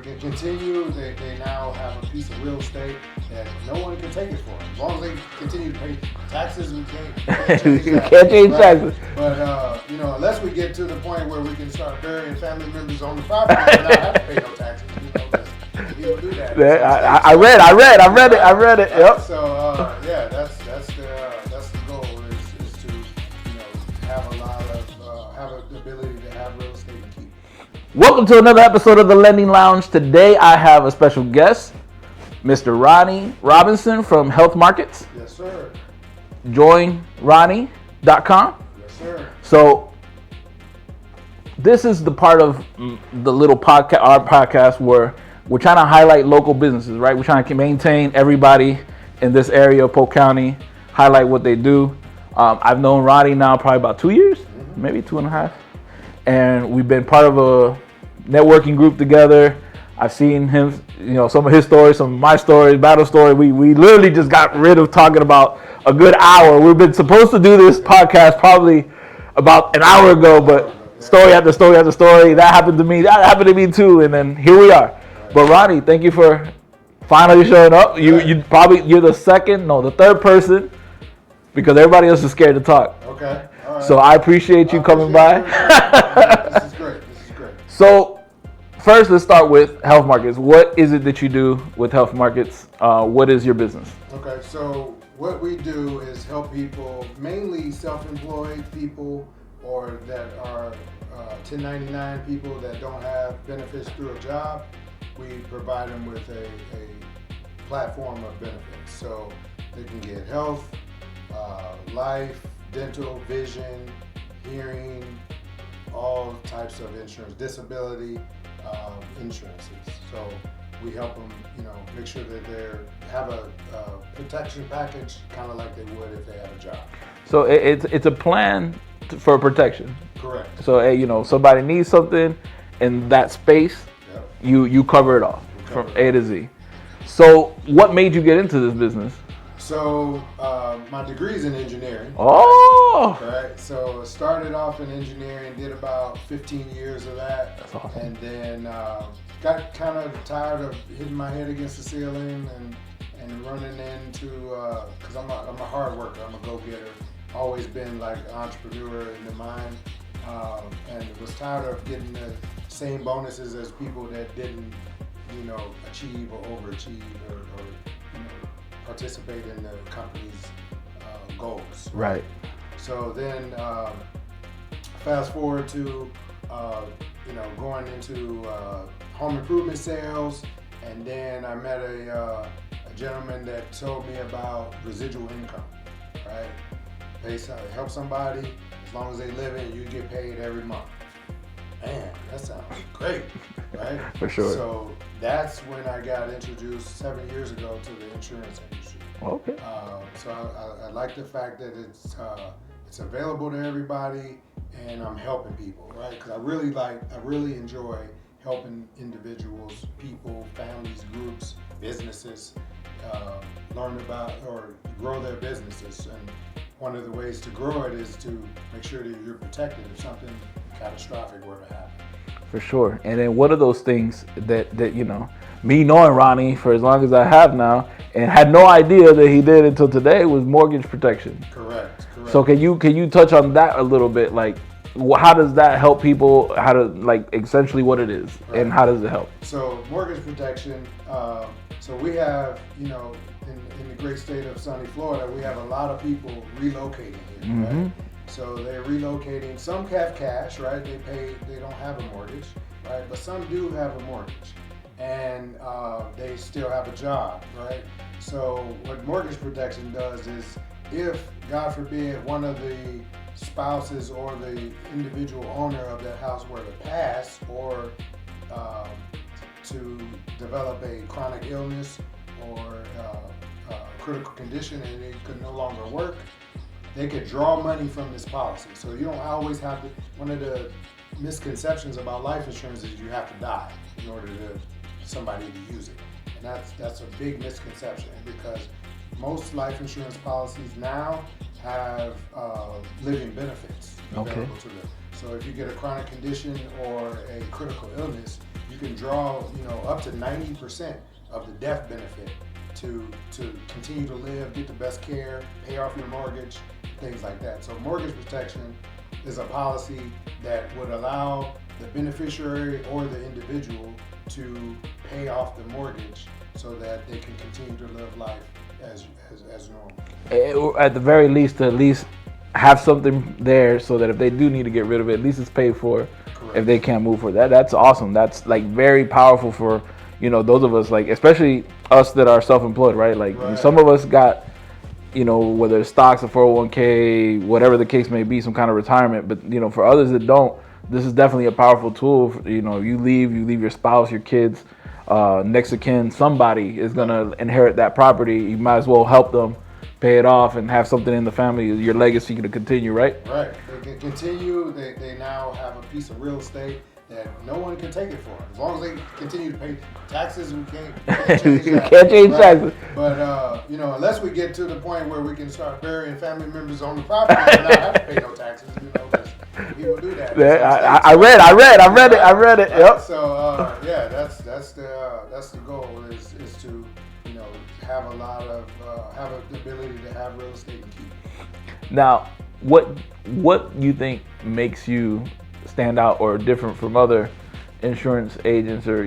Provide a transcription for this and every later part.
it can continue. They now have a piece of real estate that no one can take it for them. As long as they continue to pay taxes, we can't change that. Can't change taxes. But unless we get to the point where we can start burying family members on the property and not have to pay no taxes, people do that. I read it. Yep. So that's the goal is to have a lot of have the ability to have real estate and keep. Welcome to another episode of the Lending Lounge. Today I have a special guest, Mr. Ronnie Robinson from Health Markets. Yes, sir. JoinRonnie.com. Yes, sir. So this is the part of the little podcast, our podcast, where we're trying to highlight local businesses, right? We're trying to maintain everybody in this area of Polk County, highlight what they do. I've known Ronnie now probably about 2 years, maybe 2.5. And we've been part of a networking group together. I've seen him, some of his stories, some of my stories, battle story. We literally just got rid of talking about a good hour. We've been supposed to do this podcast probably about an hour ago, but story after story after story. That happened to me. That happened to me too. And then here we are. But Ronnie, thank you for finally showing up. You're the third person, because everybody else is scared to talk. Okay. All right. So I appreciate you coming by. This is great. So first, let's start with Health Markets. What is it that you do with Health Markets? What is your business? Okay, so what we do is help people, mainly self-employed people or that are 1099 people that don't have benefits through a job. We provide them with a platform of benefits. So they can get health, life, dental, vision, hearing, all types of insurance, disability insurances. So we help them, make sure that they have a protection package, kind of like they would if they had a job. So it's a plan for protection. Correct. So somebody needs something in that space, you cover it all from A to Z. So what made you get into this business? So my degree's in engineering. Oh. Right. So I started off in engineering, did about 15 years of that. That's awesome. And then got kind of tired of hitting my head against the ceiling and running into, because I'm a hard worker, I'm a go-getter. Always been like an entrepreneur in the mind. And was tired of getting the same bonuses as people that didn't, achieve or overachieve or participate in the company's goals. Right. So then, fast forward to, going into home improvement sales, and then I met a gentleman that told me about residual income, right? Help somebody, as long as they live in it, you get paid every month. Man, that sounds great, right? For sure. So that's when I got introduced 7 years ago to the insurance industry. Okay. So I like the fact that it's available to everybody, and I'm helping people, right? Because I really enjoy helping individuals, people, families, groups, businesses learn about or grow their businesses. And one of the ways to grow it is to make sure that you're protected if something catastrophic were to happen. For sure. And then one of those things that me knowing Ronnie for as long as I have now and had no idea that he did until today was mortgage protection. Correct. So can you touch on that a little bit? Like, how does that help people? How to essentially what it is, right, and how does it help? So mortgage protection. So we have in the great state of sunny Florida, we have a lot of people relocating here, right? So they're relocating. Some have cash, right? They don't have a mortgage, right? But some do have a mortgage, and they still have a job, right? So what mortgage protection does is, if God forbid one of the spouses or the individual owner of that house were to pass or to develop a chronic illness or critical condition and they could no longer work, they could draw money from this policy. So you don't always have to, one of the misconceptions about life insurance is you have to die in order to somebody to use it. And that's a big misconception, because most life insurance policies now have living benefits available to them. So if you get a chronic condition or a critical illness, you can draw, up to 90% of the death benefit to continue to live, get the best care, pay off your mortgage, things like that. So mortgage protection is a policy that would allow the beneficiary or the individual to pay off the mortgage so that they can continue to live life as normal. At the very least, to at least have something there so that if they do need to get rid of it, at least it's paid for. Correct. If they can't move for that. That's awesome. That's like very powerful for, those of us, like, especially us that are self-employed, right? Like some of us got, whether it's stocks, a 401k, whatever the case may be, some kind of retirement. But, for others that don't, this is definitely a powerful tool. You leave your spouse, your kids, next of kin, somebody is going to inherit that property. You might as well help them pay it off and have something in the family, your legacy to continue, right? Right. They can continue. They now have a piece of real estate that no one can take it for. As long as they continue to pay taxes, we can't change that. Can't change taxes. But, unless we get to the point where we can start burying family members on the property and not have to pay no taxes, because people do that. Yeah, I read it. Yep. So, that's the goal is to, have a lot of, have the ability to have real estate and keep. Now, what you think makes you stand out or different from other insurance agents or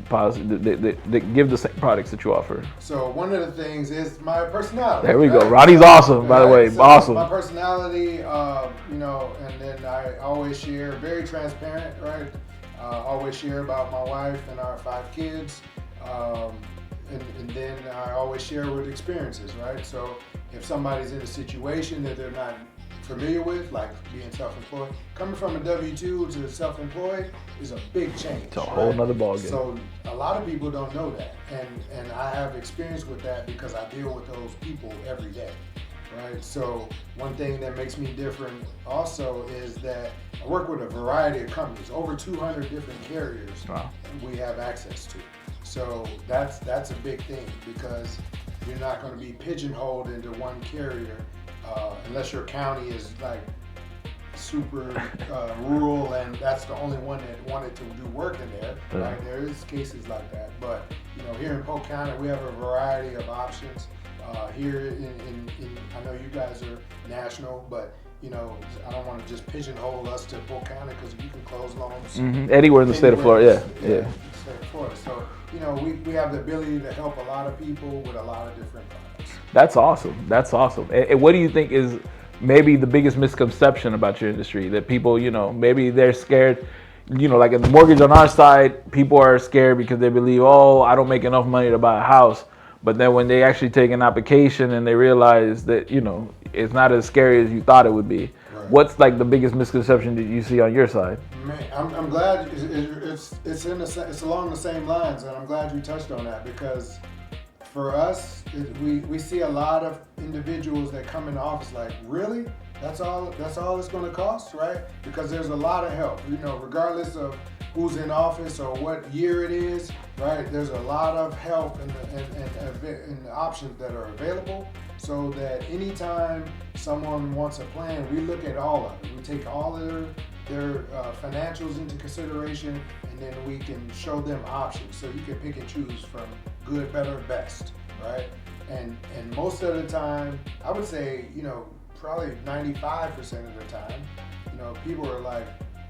policy that give the same products that you offer? So one of the things is my personality. There we go. Ronnie's awesome, by the way. So awesome. My personality, and then I always share, very transparent, right? Always share about my wife and our 5 kids. And then I always share with experiences, right? So if somebody's in a situation that they're not familiar with, like being self-employed, coming from a W-2 to self-employed is a big change. It's a whole nother ballgame. So a lot of people don't know that, and I have experience with that because I deal with those people every day, right? So one thing that makes me different also is that I work with a variety of companies, over 200 different carriers. Wow. We have access to. So that's a big thing because you're not going to be pigeonholed into one carrier unless your county is like super rural and that's the only one that wanted to do work in there. Right? There is cases like that, but here in Polk County we have a variety of options. Here in I know you guys are national, but I don't want to just pigeonhole us to Polk County because you can close loans anywhere in the state of Florida. Yeah. State of Florida. So we have the ability to help a lot of people with a lot of different products. That's awesome. And what do you think is maybe the biggest misconception about your industry that people, maybe they're scared? Like in the mortgage on our side, people are scared because they believe, I don't make enough money to buy a house. But then when they actually take an application and they realize that, it's not as scary as you thought it would be. Right. What's like the biggest misconception that you see on your side? Man, I'm glad it's along the same lines, and I'm glad you touched on that because for us, we see a lot of individuals that come in the office like, really? That's all it's going to cost, right? Because there's a lot of help, regardless of who's in office or what year it is, right? There's a lot of help and the options that are available so that anytime someone wants a plan, we look at all of it. We take all of their financials into consideration and then we can show them options. So you can pick and choose from good, better, best, right? And most of the time, I would say, probably 95% of the time, people are like,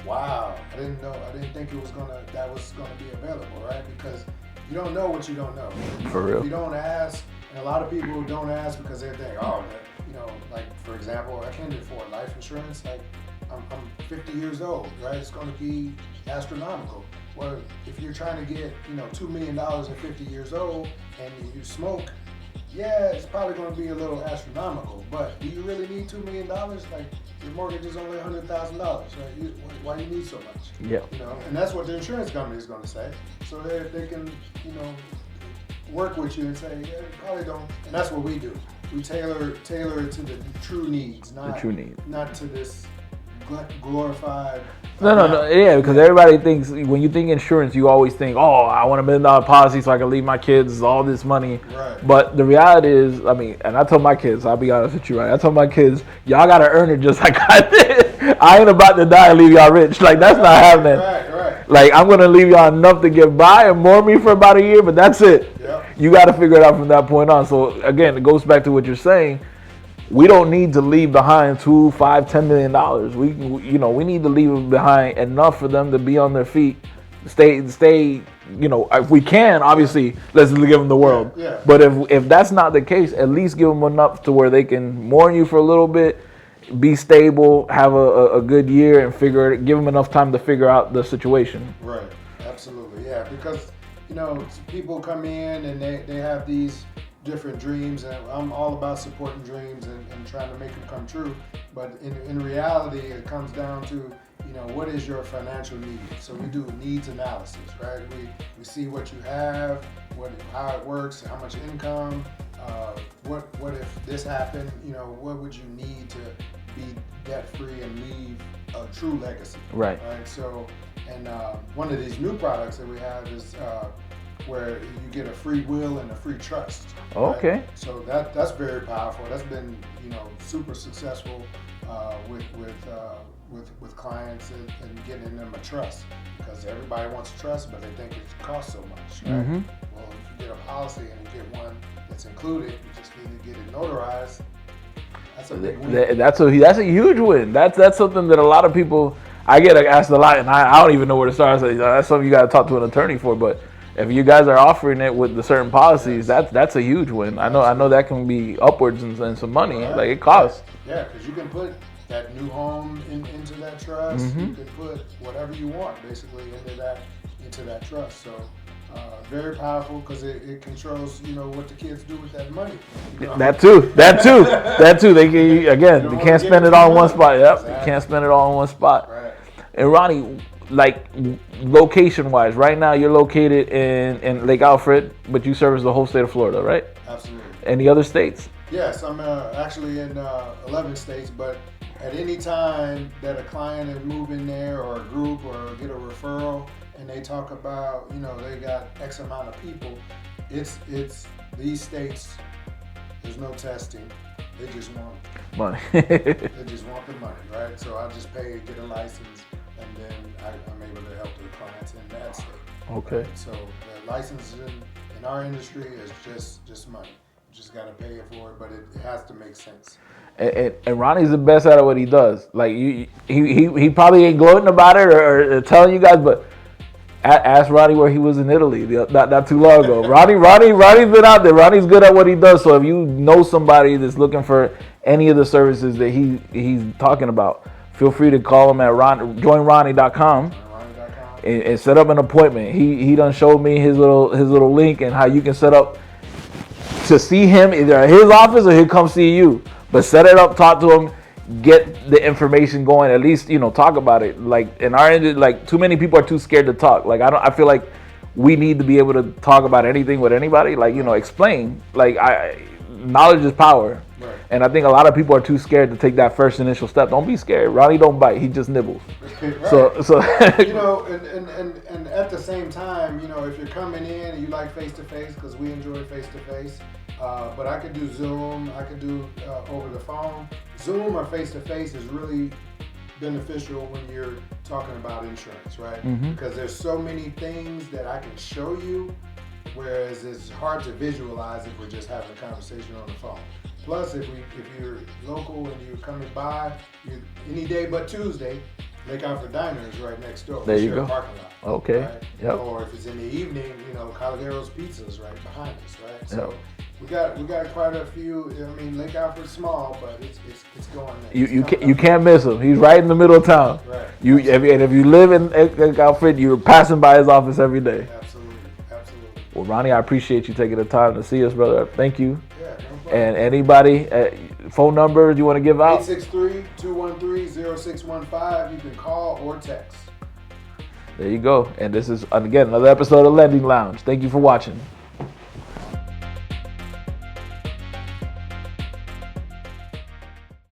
wow, I didn't think that was gonna be available, right? Because you don't know what you don't know. For real. If you don't ask, and a lot of people don't ask because they think, like for example, I can't afford life insurance. Like I'm 50 years old, right? It's gonna be astronomical. Well, if you're trying to get, $2 million at 50 years old and you smoke, yeah, it's probably going to be a little astronomical, but do you really need $2 million? Like, your mortgage is only $100,000, right? Why do you need so much? Yeah. And that's what the insurance company is going to say. So they can, work with you and say, yeah, you probably don't. And that's what we do. We tailor it to the true needs, not to this glorified. No. Yeah, because everybody thinks when you think insurance, you always think, I want $1 million policy so I can leave my kids all this money. Right. But the reality is, and I tell my kids, I'll be honest with you, right? I tell my kids, y'all gotta earn it just like I did. I ain't about to die and leave y'all rich. Like that's not happening. Right. Like, I'm gonna leave y'all enough to get by and more me for about a year, but that's it. Yep. You got to figure it out from that point on. So again, it goes back to what you're saying. We don't need to leave behind $2, $5, $10 million. We need to leave behind enough for them to be on their feet, stay. If we can, obviously, let's give them the world. Yeah. But if that's not the case, at least give them enough to where they can mourn you for a little bit, be stable, have a good year, and give them enough time to figure out the situation. Right. Absolutely. Yeah. Because people come in and they have these different dreams, and I'm all about supporting dreams and trying to make them come true. But in reality, it comes down to what is your financial need? So we do needs analysis, right? We see what you have, how it works, how much income, what if this happened? What would you need to be debt free and leave a true legacy? Right. So, and one of these new products that we have is where you get a free will and a free trust. Okay. Right? So that's very powerful. That's been super successful with clients and getting them a trust, because everybody wants a trust, but they think it costs so much. Right? Mm-hmm. Well, if you get a policy and you get one that's included, you just need to get it notarized. That's a big win. That's a huge win. That's something that a lot of people, I get asked a lot, and I don't even know where to start. So that's something you got to talk to an attorney for. But if you guys are offering it with the certain policies, that's a huge win. I know that can be upwards and some money. Right. Like, it costs. Yeah, because you can put that new home into that trust. Mm-hmm. You can put whatever you want basically into that trust. So very powerful, because it controls what the kids do with that money. That too. They can't spend it all in one spot. Yep, exactly. You can't spend it all in one spot. Right. And Ronnie, like, location-wise, right now you're located in Lake Alfred, but you service the whole state of Florida, right? Absolutely. Any other states? Yes, I'm actually in 11 states, but at any time that a client is moving there, or a group, or get a referral, and they talk about, they got X amount of people, it's these states, there's no testing. They just want money. They just want the money, right? So I just pay, get a license, and then I'm able to help the clients in that state. Okay. Right? So the license in our industry is just money. You just got to pay it for it, but it has to make sense. And Ronnie's the best at what he does. Like, he probably ain't gloating about it or telling you guys, but ask Ronnie where he was in Italy not too long ago. Ronnie's been out there. Ronnie's good at what he does. So if you know somebody that's looking for any of the services that he's talking about, feel free to call him at joinronnie.com and set up an appointment. He done showed me his little link and how you can set up to see him either at his office or he'll come see you. But set it up, talk to him, get the information going. At least talk about it. Like, in our industry, like, too many people are too scared to talk. Like, I feel like we need to be able to talk about anything with anybody. Like, explain. Like, knowledge is power. Right. And I think a lot of people are too scared to take that first initial step. Don't be scared. Ronnie don't bite. He just nibbles. Right. So and at the same time, if you're coming in and you like face-to-face, because we enjoy face-to-face, but I could do Zoom, I could do over the phone. Zoom or face-to-face is really beneficial when you're talking about insurance, right? Mm-hmm. Because there's so many things that I can show you, whereas it's hard to visualize if we're just having a conversation on the phone. Plus, if you're local and you're coming by, any day but Tuesday, Lake Alfred Diner is right next door. There you go. Parking lot. Okay. Right? Yep. Or if it's in the evening, Caldero's Pizza is right behind us, right? So Yep. we got quite a few. I mean, Lake Alfred's small, but it's going there. You can't miss him. He's right in the middle of town. Right. If you live in Lake Alfred, you're passing by his office every day. Absolutely. Well, Ronnie, I appreciate you taking the time to see us, brother. Thank you. Yeah, no problem. And anybody, phone numbers you want to give out? 863-213-0615. You can call or text. There you go. And this is, again, another episode of Lending Lounge. Thank you for watching.